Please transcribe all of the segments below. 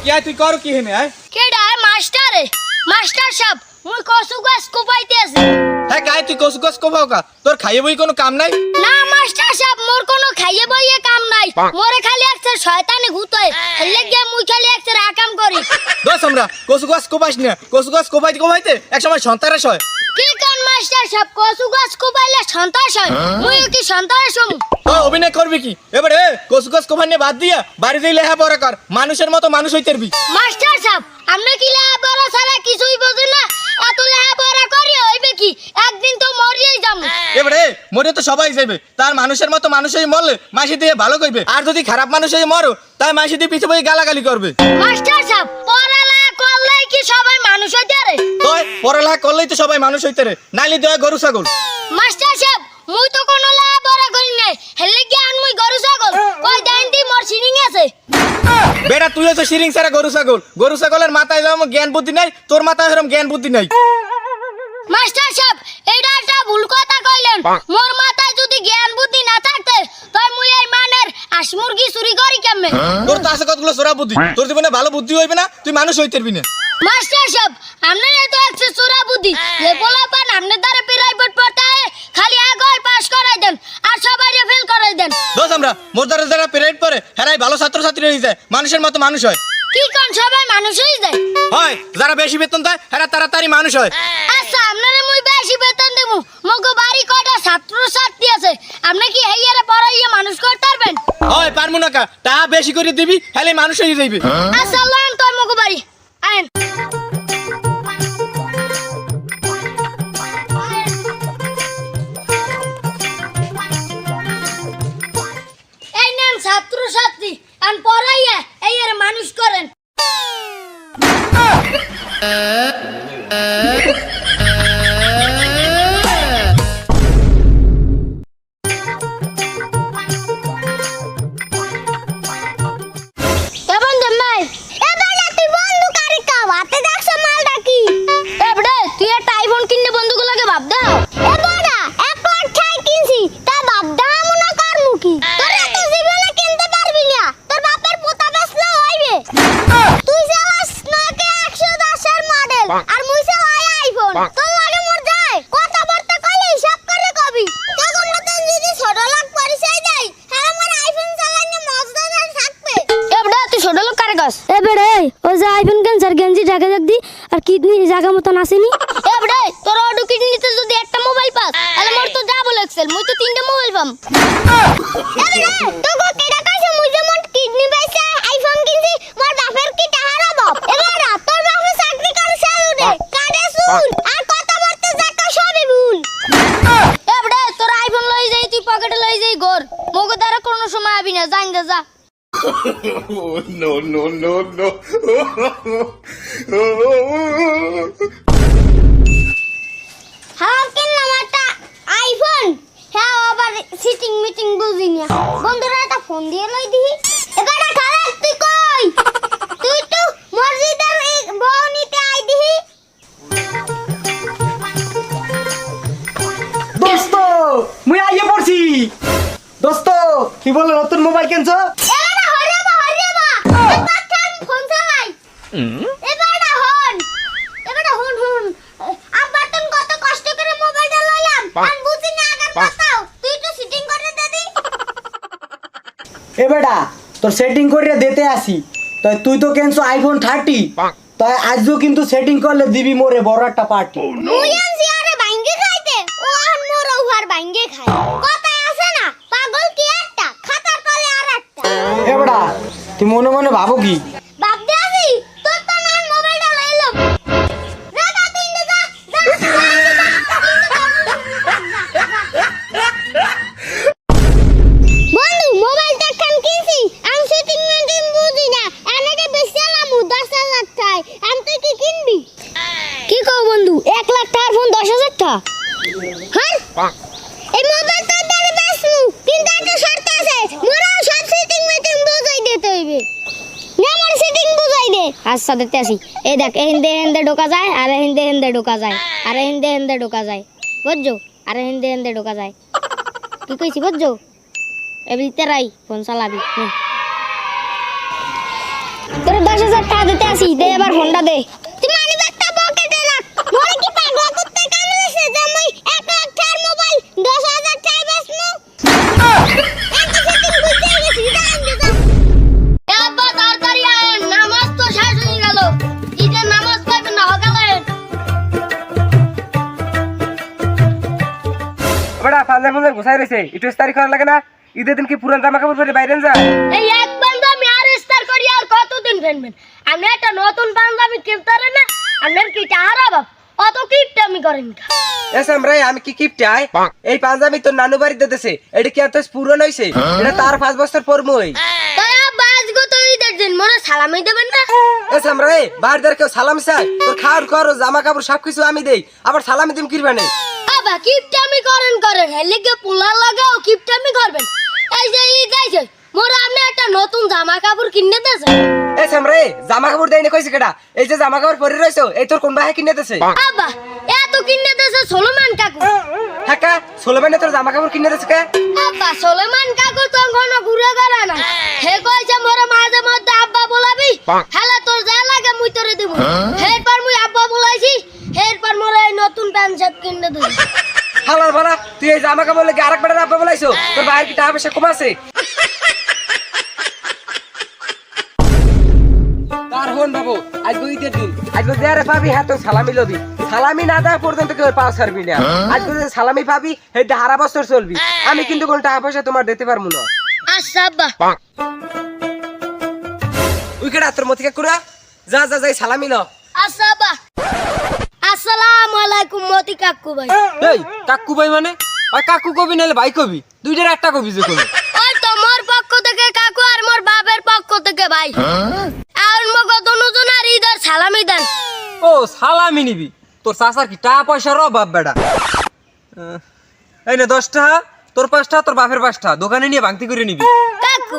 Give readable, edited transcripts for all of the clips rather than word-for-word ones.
क्या তুই কর কি হেনে আয় কেডা মাস্টার মাস্টার সাহেব মুই কসু গাছ কোপাইতে আছি হ্যাঁ কাই তুই কসু কস কোপাও কা তোর খাইয়ে বই কোনো কাম নাই না মাস্টার সাহেব মোর কোনো খাইয়ে বইয়ে কাম নাই মোরে খালি একটা শয়তানে ঘুতোয় হেলে গিয়া মুই খালি একটা আকাম করি দোস আমরা কসু কস কোপাইস না কসু কস কোপাইতে কোপাইতে একসময় সন্তারাস হয় কি কোন মাস্টার সাহেব কসু গাছ কোপাইলে সন্তাস হয় মুই কি সন্তাস হম ও অভিনয় করবি কি এবারে কসু কস কোপাই নিয়ে বাদ দিয়া বাড়ি যাই লেহা পড়া কর মানুষের মতো মানুষ হইতেরবি মাস্টার সাহেব আপনি কি লেহা পড়া ছাড়া কিছুই বোঝেন না এত লেহা পড়া করি হইবে কি একদিন তো মরিয়েই যাম এবারে মরে তো সবাই যাবে তার মানুষের মতো মানুষই মরলে মাসি দিয়ে ভালো কইবে আর যদি খারাপ মানুষই মরো তাই মাসি দিয়ে পিছে বই গালাগালি করবে মাস্টার সাহেব পড়ালেখা করলে কি সবাই মানুষ হইতে রে তুই পড়ালেখা করলেই তো সবাই মানুষ হইতে রে নাইলে তুই গরু ছাগল মাস্টার সাহেব মুই তো কোনো লেহা পড়া করি নাই হেলে জ্ঞান মুই গরু ছাগল ওই দেন দি মোর সিনিং আছে বেটা তুইও তো সিরিং সারা গরু ছাগলের মাথায় যেমন জ্ঞান বুদ্ধি নাই তোর মাথায় এরকম জ্ঞান বুদ্ধি নাই মাস্টার সাহেব এইটা একটা ভুল কথা কইলেন মোর মাথায় যদি জ্ঞান বুদ্ধি না থাকতে তাই মুই এই মানের হাঁস মুরগি চুরি করি কেমনে তোর তো আছে কতগুলো চোরা বুদ্ধি তোর জীবনে ভালো বুদ্ধি হইবে না তুই মানুষ হইতে পারবি না মাস্টার সাহেব আপনার তো একটা চোরা বুদ্ধি যে পোলাপান আপনার দ্বারা প্রাইভেট পড়তে হয় খালি আগয় পাস করাই দেন আর সবাইকে ফেল করাই দেন দোস আমরা মোর দ্বারা যারা পেরেড পড়ে হেরাই ভালো ছাত্রছাত্রী হয়ে যায় মানুষের মতো মানুষ হয় কি কোন সবাই মানুষ হই যায় হয় যারা বেশি বেতন দেয় হেরা তাড়াতাড়ি মানুষ হয় আচ্ছা আপনারে মুই বেশি বেতন দেবো মগো বাড়ি কয়টা ছাত্র ছাত্রী আছে আপনি কি হেইয়ারে পড়াইয়া মানুষ করতে পারবেন হয় পারমু না কা তা বেশি করে দিবি হেলে মানুষ হয়ে যাইবে আচ্ছা লন তোর মগো বাড়ি আইন এই নেন ছাত্র ছাত্রী আন পড়াইয়া এইয়ার মানুষ করেন আর মুইছে হয় আইফোন তোর লাগে মোর যায় কথা বলতে কইলে হিসাব করে কবি তখন মতন যদি ছোট লোক পরিচয় দেই হ্যাঁ আমার আইফোন চালাইনে মজা না থাকবে এবড়া তুই ছোট লোক কারে গাস এবারে ও যে আইফোন ক্যান্সার গেঞ্জি ঢাকা দেখ দি আর কিডনি জায়গা মতন আসেনি এবড়া তোর অডু কিডনিতে যদি একটা মোবাইল পাস তাহলে মোর তো ডাবল এক্সেল মুই তো তিনটা মোবাইল পাম এবড়া তো গো কেডা কইছে মুই যে মোর কিডনি পাইছে আইফোন কিনছি মোর বাপের কি টাহারা বাপ এবড়া তোর বাপে চাকরি করে সালুরে কাডে শুন আর কথা বলতে যাকা সবই ভুল এবড়া তোর আইফোন লই যাই তুই পকেটে লই যাই ঘর মগো দ্বারা কোনো সময় আবি না জান যা no, no, no, no. হ্যাঁ কিনলাম একটা আইফোন হ্যাঁ আবার সিটিং মিটিং বুঝি না বন্ধুরা একটা ফোন দিয়ে লই দিহি এবারে খারাপ তুই কই তুই তো মসজিদের বউ নিতে আই দিহি দোস্ত মুই আইয়ে পড়ছি দোস্ত কি বলে নতুন মোবাইল কিনছো এবারে হরিয়াবা এবার ফোন চালাই এবারে হন আব্বা তুমি কত কষ্ট করে মোবাইলটা লইলাম আর বুঝি না আগের কথাও তুই তো সিটিং করে দে দি এ বেটা তোর সেটিং করিয়া দিতে আসি তাই তুই তো কিনছো আইফোন 30 তাই আজও কিন্তু সেটিং করলে দিবি মোরে বড় একটা পার্টি মুই আনছি আরে ভাঙ্গে খাইতে ও আন মোর ওভার ভাঙ্গে খায় কথা আছে না পাগল কি একটা খাতার তলে আর একটা এ বেটা তুই মনে মনে ভাবো কি বাপ দে আসি তোর তো না মোবাইলটা লইলাম রাগা তুই না যা বন্ধু মোবাইলটা কেন কিনছি আমি সেটিং মেটিং বুঝি না এনেকে বেশালাম 10,000 টাকা আমি তুই কি কিনবি কি কও বন্ধু 1 লাখ টাকার ফোন 10,000 টাকা হ্যাঁ এই মোবাইলটা দাঁড়ে বেচমু কিন্তু একটা শর্ত আছে মোরাও সব সেটিং মেটিং বুঝাই দিতে হইবে না আমার সেটিং বুঝাই দে আচ্ছা দিতে আসি এই দেখ হিন্দে হিন্দে ঢোকা যায় আর হিন্দে হিন্দে ঢোকা যায় আর হিন্দে হিন্দে ঢোকা যায় বুঝছো আর হিন্দে হিন্দে ঢোকা যায় কি কইছি বুঝছো এবিতে রাই ফোন চালাবি তোর 10,000 টাকা দিতে আসি, দে এবার ফোনটা দে। তুই মানি ব্যাগটা পকেটে রাখ। মোরে কি পাগলা করতে কাম হইছে যে মই 1 লাখ টাকার মোবাইল 10,000 টাকা বেচমু? একটা সেটিং বুঝতে গেছি, দাঁড়ান দে দাও। আব্বা তাড়াতাড়ি আয়, নামাজ তো শেষ হয়ে গেল। ঈদের নামাজ পড়বেন না সকালে। বড়া ফাজলার ফুজলার ঘুষাই রয়েছে, একটু ইস্তারি করা লাগে না? ঈদের দিন কি পুরান জামা কাপড় পরে বাইরে যায়? এই এক পাঞ্জাবি আর ইস্তার করি আর কতদিন ফেলবেন? আমি একটা নতুন পাঞ্জাবি কিনতারে না, আপনার কি টাহারা বাপ অত কিপটা আমি করেন কা? এসম রে, আমি কি কিপটাই? এই পাঞ্জাবি তোর নানু বাড়িতে দিতেছে, এটা কি এত পুরনো হইছে? এটা তার 5 বছর পরমই। তাই বাজ গো তো ঈদের দিন মোরে সালামি দেবেন না? এসম রে, বাড়িদার কেউ সালাম চাই? তোর খাওয়ার করো, জামা কাপড় সবকিছু আমি দেই, আবার সালামি দিম কিরবা নেই? বাবা কিপটা আমি করেন হেলে কে পোলা লাগাও কিপটা আমি করবেন। এই যে ঈদ আইছে মোরে আপনি একটা নতুন জামা কাপড় কিনে দেছে। এসম রে, জামা কাপড় দেই না কইছে কেডা? এই যে জামা কাপড় পরে রইছো, এই তোর কোন ভাই কিনে দেছে? বাবা এত কিনে দেছে সোলোমান কাকু। হাকা সোলেমানে তোর জামা কাপড় কিনে দেছে কে? আব্বা সোলেমান কাকু তো কোনো ঘুরে গেল না, হে কইছে মোরে মাঝে মধ্যে আব্বা বলাবি, হেলা তোর যা লাগে মুই তোরে দেব। এরপর মুই আব্বা বলাইছি, এরপর মোরে এই নতুন প্যান্ট শার্ট কিনে দিল। হালার ভাড়া, তুই এই জামা কাপড় লাগে আরেক বেড়া আব্বা বলাইছো? তোর ভাইয়ের কি টাকা পয়সা কম আছে? তার হন বাবু, আজকে ঈদের দিন, আজকে দেয়ারে পাবি, হ্যাঁ তোর সালামি লবি। সালামি না দেওয়া পর্যন্ত কেউ পাওয়া ছাড়বি না। আজকে যে সালামি পাবি, এই হারা বছর চলবি। আমি কিন্তু কোন টাকা পয়সা তোমার দিতে পারবো না। আচ্ছা আব্বা। উইকেট তোর মতিকা কুড়া, যা যা যাই সালামি ল। আচ্ছা আব্বা। আসসালামু আলাইকুম মতি কাকু ভাই। এই কাকু ভাই মানে? ওই কাকু কবি নাহলে ভাই কবি, দুইটার একটা কবি যে কোনো। ওই তোমার পক্ষ থেকে কাকু আর মোর বাপের পক্ষ থেকে ভাই। আর মগো দুজনের ঈদের সালামি দেন। ও সালামি নিবি? তোর চাচার কি টাকা পয়সার অভাব বেটা? এই নে 10 টাকা, তোর 5 টাকা, তোর বাপের 5 টাকা, দোকানে নিয়ে ভাঙতি করে নিবি। কাকু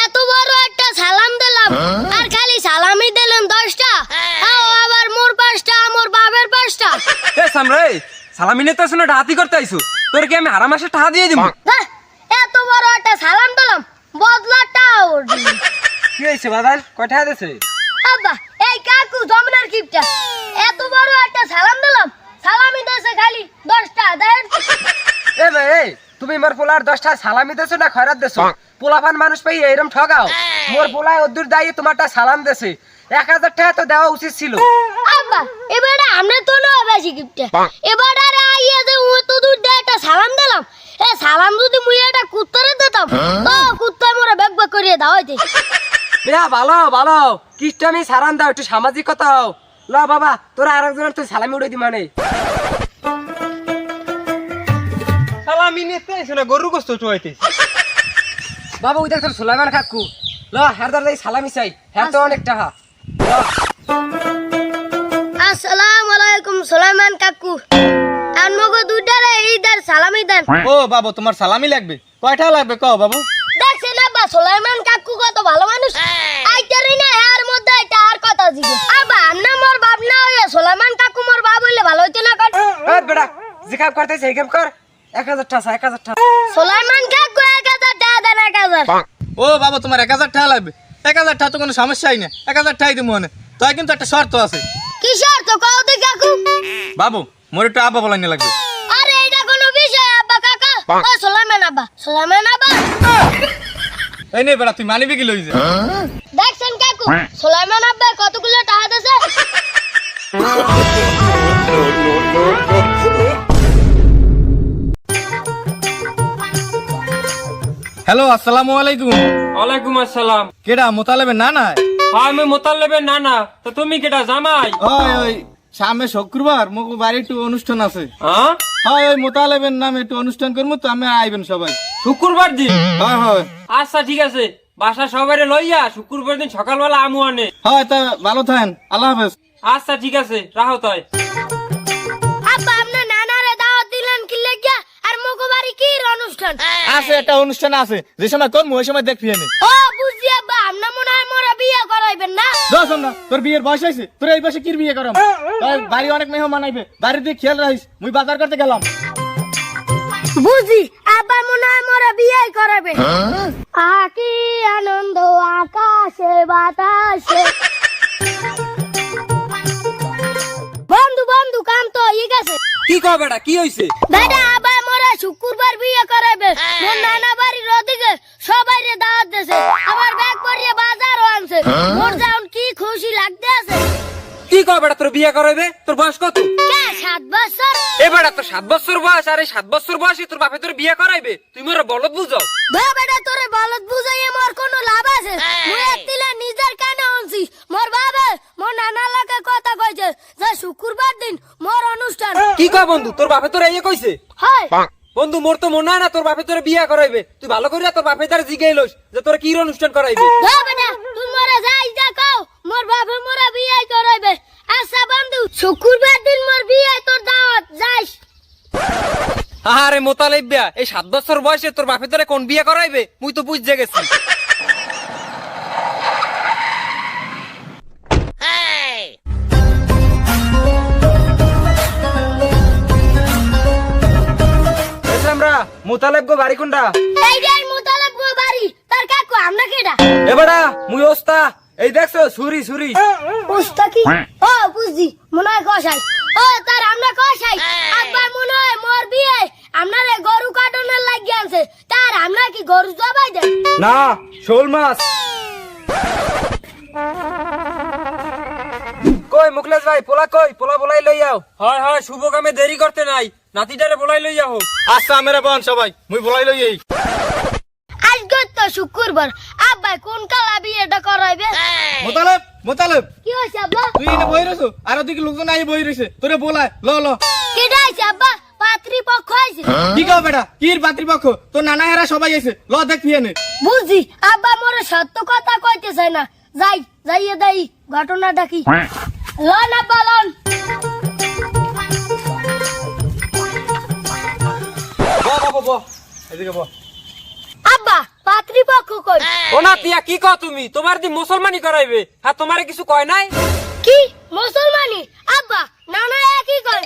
এত বড় একটা সালাম দিলাম আর খালি সালামি দিলেন 10টা, আবার মোর 5টা মোর বাপের 5টা। এ সামরে, সালামি নিতে আসো না, হাতি করতে আইছো? তোর কি আমি হারা মাসে টাকা দিয়ে দিব? হ্যাঁ, এত বড় একটা সালাম দিলাম, বদলাটাও দিলাম। কি হইছে বাদাল, কয় টাকা দিছে? আব্বা এই কাকু জমনার কিপটা, এত বড় একটা সালাম দিলাম, সালামি দেছে খালি 10টা দেন। এ ভাই, এই তুমি মোর পোলার 10 টাকা সালামি দেছো না খয়রাত দেছো? পোলাপান মানুষ পাই এরকম ঠগাও? মোর পোলায় অদূর দাঁড়িয়ে তোমারটা সালাম দেছে, 1000 টাকা তো দেওয়া উচিত ছিল। আব্বা এবারে আমরা তো না বেশি কিপটা, এবারে আর আইয়া যে ও তো দূর দিয়ে একটা সালাম দিলাম, এ সালাম যদি মুই একটা কুত্তারে দিতাম তো কুত্তা মোরে বেগ বেগ করিয়ে দাও হইতে। বিয়া ভালো ভালো, কিস্টামি সারান দাও, একটু সামাজিকতা হও। ল বাবা, তোরা আরেকজনের তুই সালামি উড়ে দি মানে। সালামি নিতে আইছ না, গরু গোস্ত চুয়াইতে। বাবা ওই দেখ তোর সুলাইমান কাকু, ল হ্যার দার সালামি চাই, হ্যাঁ তো অনেক টাকা। আসসালামু আলাইকুম সুলাইমান কাকু, আর মগো দুইটারে ঈদের সালামি দেন। ও বাবু, তোমার সালামি লাগবে? কয়টা লাগবে কও বাবু? দেখছেন আব্বা সুলাইমান কাকু কত ভালো মানুষ, আইতারি না এর মধ্যে এটা আর কথা জিগে। আব্বা আমনা মোর বাপ না হইয়া সুলাইমান কাকু মোর বাপ হইলে ভালো হইতো না কর? এ বেটা, যে কাম করতেছ এই কাম কর। 1000 টাকা, 1000 টাকা। সুলাইমান কাকু 1000 টাকা দেন, 1000। ও বাবু, তোমার 1000 টাকা লাগবে? 1000 টাকা তো কোনো সমস্যাই না, 1000 টাকাই দিব মনে। তাই কিন্তু একটা শর্ত আছে। কি শর্ত কও তো কাকু? বাবু, মোর একটু আব্বা বলাইনি লাগবে। আরে এটা কোনো বিষয় আব্বা কাকা? ও সুলাইমান আব্বা, সুলাইমান আব্বা। এই নে বেটা, তুই মানিবি কি লই যে? দেখছেন কাকু সুলাইমান আব্বা কতগুলো টাকা দিছে? হ্যালো, আসসালামু আলাইকুম। ওয়ালাইকুম আসসালাম। কেডা মোতালেবের না না? হ্যাঁ আমি মোতালেবের নানা, তো তুমি কেটা জামাই? ওই ওই সামনে শুক্রবার মুখ বাড়ি একটু অনুষ্ঠান আছে। হ্যাঁ হয় ওই মোতালেবের নামে একটু অনুষ্ঠান করবো, তো আমি আইবেন সবাই। শুক্রবার দিন? হয় হয় আচ্ছা ঠিক আছে, বাসা সবাই লইয়া শুক্রবার দিন সকালবেলা আমু আনে। হয়, তা ভালো থাকেন, আল্লাহ হাফেজ। আচ্ছা ঠিক আছে, রাহো তাই। আব্বা আপনি নানারে দাওয়াত দিলেন কি লাগিয়া? আর মগো বাড়ি কি অনুষ্ঠান? আছে একটা অনুষ্ঠান আছে, যে সময় করবো ওই সময় দেখবি আমি। ও বুঝছি আব্বা, আপনি মনে হয় মোরা বিয়ে করাইবেন না? দশ না, তোর বিয়ের বয়স হয়েছে, তোর এই বয়সে কি বিয়ে করাম? বাড়ি অনেক মেহমান আইবে, বাড়ির দিকে খেয়াল রাখিস। মুই বাজার করতে গেলাম। বুঝি আব্বা মনে হয় মোরা বিয়ে করাবে। আকি আনন্দ আকাশে বাতাস আসে বন্ধু বন্ধু কাম তো হয়ে গেছে কি কও বেটা কি হইছে বেটা আবার মোরা শুক্রবার বিয়ে করাবে মোর নানা বাড়ির ওদিকে সবাই রে দাওয়াত দেছে আবার ব্যাগ ভরিয়ে বাজারও আনছে মোর যাওন কি খুশি লাগতে আছে কি কও বেটা তোর বিয়ে করাইবে তোর বয়স কত কে 7 বছর এ বেটা তোর 7 বছর বয়স আর এই 7 বছর বয়সে তোর বাপে তোর বিয়ে করাইবে তুই মোর বলদ বুঝাও দা বেটা তোরে বলদ বুঝাইয়ে মোর কোনো লাভ আছে মুই একতিলা নিজের কানে আনছি মোর বাবা মোর নানা লাগে কথা কইছে যে শুক্রবার দিন মোর অনুষ্ঠান কি কও বন্ধু তোর বাপে তোর এই কইছে হয় বন্ধু মোর তো মনে হয় না তোর বাপে তোর বিয়ে করাইবে তুই ভালো করে তোর বাপে তার জিগাইলস যে তোর কি অনুষ্ঠান করাইবে দা বেটা তুই মোরে যাই দেখো মোর বাবা মোরা বিয়ে করাইবে আচ্ছা বন্ধু শুক্রবার দিন মোর বিয়ে তোর দাওয়াত যাইস আরে মোতালেবিয়া এই 7 বছর বয়সে তোর বাপে তোরে কোন বিয়ে করাইবে মুই তো বুঝতে গেছি আমরা মোতালেব গো বাড়ি কোনটা এই যে মুতালাব গো বাড়ি তার কাকু আমরা কেডা এ বেটা মুই ওস্তা এই দেখছো ছুরি ছুরি উস্তা কি ও বুঝছি মনে হয় কষাই ও তার আমরা কষাই আব্বা মনে হয় মোর বিয়ে আপনারে গরু কাটনের লাগি আনছে তার আমরা কি গরু জবাই দেন না শোল মাছ কই মুখলেশ ভাই পোলা কই পোলা বলাই লই যাও হয় হয় শুভ কামে দেরি করতে নাই নাতিটারে বলাই লই যাও আচ্ছা আমরা বন সবাই মুই বলাই লই এই আজকে তো শুক্রবার আব্বা কোন কালা বিয়েটা করাইবে মোতালেব মোতালেব কি হইছে আব্বা তুই এনে বই রইছো আর ওদিকে লোকজন আই বই রইছে তোরে বলায় ল ল কেডা আইছে আব্বা পাত্রী পক্ষ আইছে কি কও বেটা কির পাত্রীপক্ষ তোর নানা হেরা সবাই আইছে ল দেখ ফিয়েনে বুঝছি আব্বা মোরে সত্য কথা কইতেছে না যাই যাইয়ে দেই ঘটনাটা কি লন আব্বা লন বাবা বাবা এদিকে বল আব্বা পাত্রীপক্ষ কই ও না তিয়া কি কও তুমি তোমার দি মুসলমানি করাইবে হ্যাঁ তোমারে কিছু কয় নাই কি মুসলমানি আব্বা নানা একই কই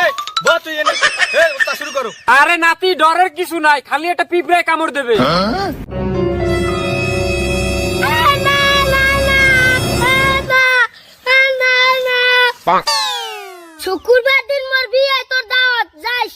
এই বা তুই এনে এই উস্তা শুরু করো আরে নাতি ডরের কিছু নাই খালি একটা পিঁপড়ে কামড় দেবে না না না না না শুক্রবার দিন মোর বিয়ে তোর দাওয়াত যাইস